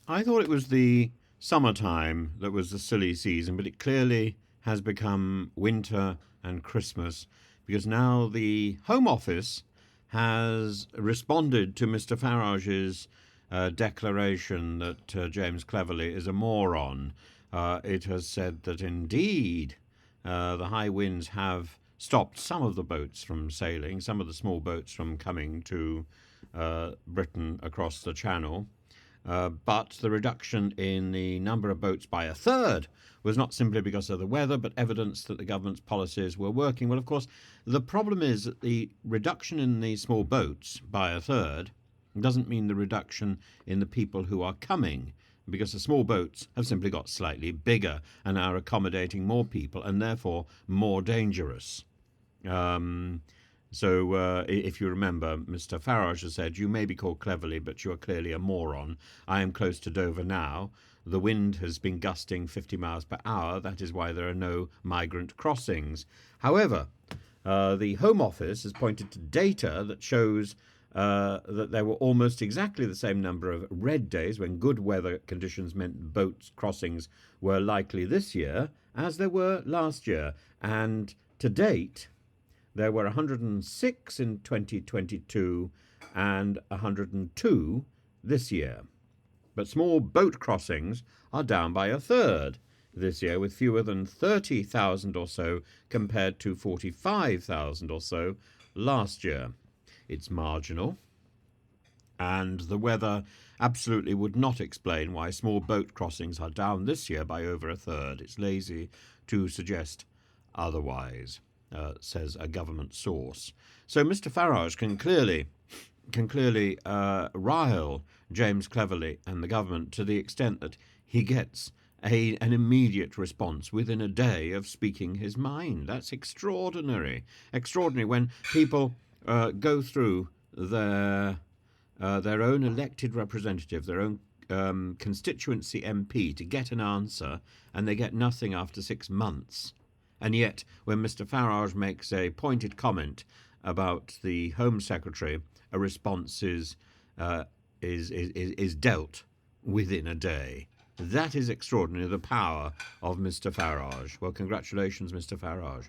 I thought it was the summertime that was the silly season, but it clearly has become winter and Christmas because now the Home Office has responded to Mr. Farage's declaration that James Cleverly is a moron. It has said that indeed the high winds have stopped some of the boats from sailing, some of the small boats from coming to Britain across the Channel. But the reduction in the number of boats by a third was not simply because of the weather, but evidence that the government's policies were working. Well, of course, the problem is that the reduction in the small boats by a third doesn't mean the reduction in the people who are coming, because the small boats have simply got slightly bigger and are accommodating more people and therefore more dangerous. Um, so, if you remember, Mr. Farage has said, "You may be called cleverly, but you are clearly a moron. I am close to Dover now. The wind has been gusting 50 miles per hour. That is why there are no migrant crossings." However, the Home Office has pointed to data that shows that there were almost exactly the same number of red days when good weather conditions meant boat crossings were likely this year as there were last year. And to date, there were 106 in 2022 and 102 this year. But small boat crossings are down by a third this year, with fewer than 30,000 or so compared to 45,000 or so last year. It's marginal, and the weather absolutely would not explain why small boat crossings are down this year by over a third. It's lazy to suggest otherwise, says a government source. So Mr. Farage can clearly rile James Cleverly and the government to the extent that he gets an immediate response within a day of speaking his mind. That's extraordinary. Extraordinary when people go through their own elected representative, their own constituency MP to get an answer, and they get nothing after 6 months. And yet, when Mr. Farage makes a pointed comment about the Home Secretary, a response is dealt within a day. That is extraordinary, the power of Mr. Farage. Well, congratulations, Mr. Farage.